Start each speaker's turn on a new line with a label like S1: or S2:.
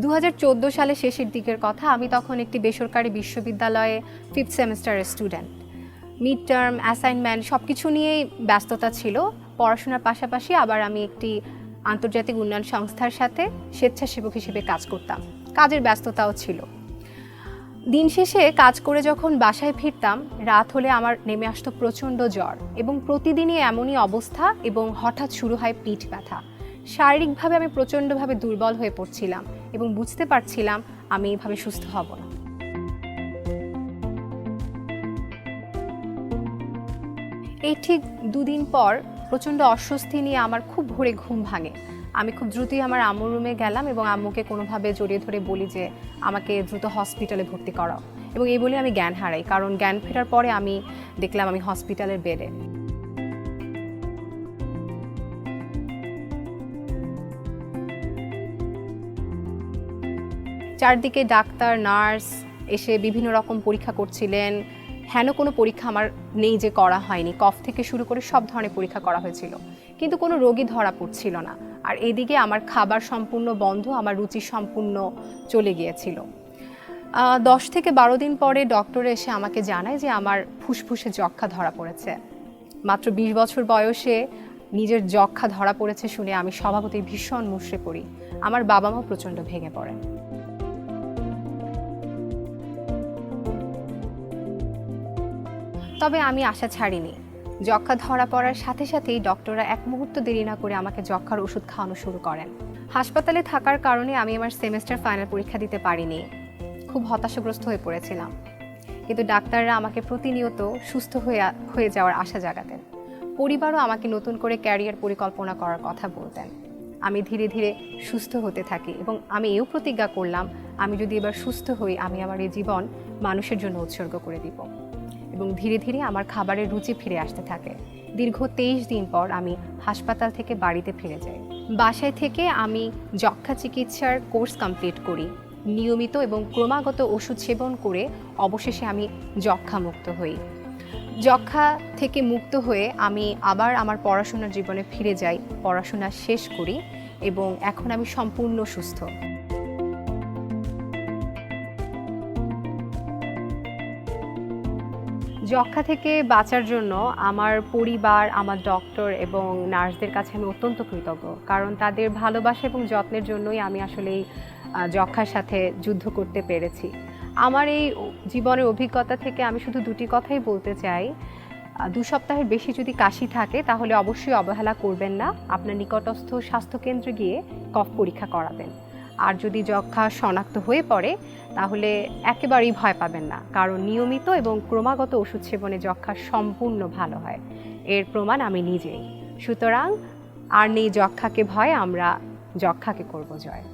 S1: 2014 সালের শেষের দিকের কথা। আমি তখন একটি বেসরকারি বিশ্ববিদ্যালয়ে 5th সেমেস্টারের স্টুডেন্ট। মিড টার্ম, অ্যাসাইনমেন্ট সব কিছু নিয়েই ব্যস্ততা ছিল। পড়াশোনার পাশাপাশি আবার আমি একটি আন্তর্জাতিক উন্নয়ন সংস্থার সাথে স্বেচ্ছাসেবক হিসেবে কাজ করতাম। কাজের ব্যস্ততাও ছিল। দিন শেষে কাজ করে যখন বাসায় ফিরতাম, রাত হলে আমার নেমে আসতো প্রচণ্ড জ্বর এবং প্রতিদিনই এমনই অবস্থা এবং হঠাৎ শুরু হয় পিঠ ব্যথা। শারীরিকভাবে আমি প্রচণ্ডভাবে দুর্বল হয়ে পড়ছিলাম এবং বুঝতে পারছিলাম আমি এইভাবে সুস্থ হব না। এই ঠিক 2 দিন পর প্রচণ্ড অস্বস্তি নিয়ে আমার খুব ভোরে ঘুম ভাঙে। আমি খুব দ্রুতই আমার আম্মুর রুমে গেলাম এবং আম্মুকে কোনোভাবে জড়িয়ে ধরে বলি যে আমাকে দ্রুত হসপিটালে ভর্তি করাও, এবং এই বলে আমি জ্ঞান হারাই। কারণ জ্ঞান ফেরার পরে আমি দেখলাম আমি হসপিটালের বেডে। চারদিকে ডাক্তার, নার্স এসে বিভিন্ন রকম পরীক্ষা করছিলেন। হেন কোনো পরীক্ষা আমার নেই যে করা হয়নি। কফ থেকে শুরু করে সব ধরনের পরীক্ষা করা হয়েছিল, কিন্তু কোনো রোগী ধরা পড়ছিল না। আর এদিকে আমার খাবার সম্পূর্ণ বন্ধ, আমার রুচি সম্পূর্ণ চলে গিয়েছিল। 10 থেকে 12 দিন পরে ডক্টর এসে আমাকে জানায় যে আমার ফুসফুসে যক্ষ্মা ধরা পড়েছে। মাত্র 20 বছর বয়সে নিজের যক্ষ্মা ধরা পড়েছে শুনে আমি স্বভাবতই ভীষণ মুষড়ে পড়ি। আমার বাবা মাও প্রচণ্ড ভেঙে পড়েন। তবে আমি আশা ছাড়িনি। যক্ষ্মা ধরা পড়ার সাথে সাথেই ডক্টররা এক মুহূর্ত দেরি না করে আমাকে যক্ষ্মার ওষুধ খাওয়ানো শুরু করেন। হাসপাতালে থাকার কারণে আমি আমার সেমেস্টার ফাইনাল পরীক্ষা দিতে পারিনি। খুব হতাশাগ্রস্ত হয়ে পড়েছিলাম, কিন্তু ডাক্তাররা আমাকে প্রতিনিয়ত সুস্থ হয়ে যাওয়ার আশা জাগাতেন। পরিবারও আমাকে নতুন করে ক্যারিয়ার পরিকল্পনা করার কথা বলতেন। আমি ধীরে ধীরে সুস্থ হতে থাকি এবং আমি এও প্রতিজ্ঞা করলাম, আমি যদি এবার সুস্থ হই আমি আমার এই জীবন মানুষের জন্য উৎসর্গ করে দিব। এবং ধীরে ধীরে আমার খাবারের রুচি ফিরে আসতে থাকে। দীর্ঘ 23 দিন পর আমি হাসপাতাল থেকে বাড়িতে ফিরে যাই। বাসায় থেকে আমি যক্ষ্মা চিকিৎসার কোর্স কমপ্লিট করি। নিয়মিত এবং ক্রমাগত ওষুধ সেবন করে অবশেষে আমি যক্ষ্মা মুক্ত হই। যক্ষ্মা থেকে মুক্ত হয়ে আমি আবার আমার পড়াশোনার জীবনে ফিরে যাই, পড়াশোনা শেষ করি এবং এখন আমি সম্পূর্ণ সুস্থ। যক্ষ্মা থেকে বাঁচার জন্য আমার পরিবার, আমার ডক্টর এবং নার্সদের কাছে আমি অত্যন্ত কৃতজ্ঞ, কারণ তাদের ভালোবাসা এবং যত্নের জন্যই আমি আসলে এই যক্ষ্মার সাথে যুদ্ধ করতে পেরেছি। আমার এই জীবনের অভিজ্ঞতা থেকে আমি শুধু 2টি কথাই বলতে চাই। 2 সপ্তাহের বেশি যদি কাশি থাকে তাহলে অবশ্যই অবহেলা করবেন না, আপনার নিকটস্থ স্বাস্থ্যকেন্দ্রে গিয়ে কফ পরীক্ষা করাবেন। আর যদি যক্ষ্মা শনাক্ত হয়ে পড়ে তাহলে একেবারেই ভয় পাবেন না, কারণ নিয়মিত এবং ক্রমাগত ওষুধ সেবনে যক্ষ্মা সম্পূর্ণ ভালো হয়। এর প্রমাণ আমি নিজেই। সুতরাং আর নেই যক্ষ্মাকে ভয়, আমরা যক্ষ্মাকে করব জয়।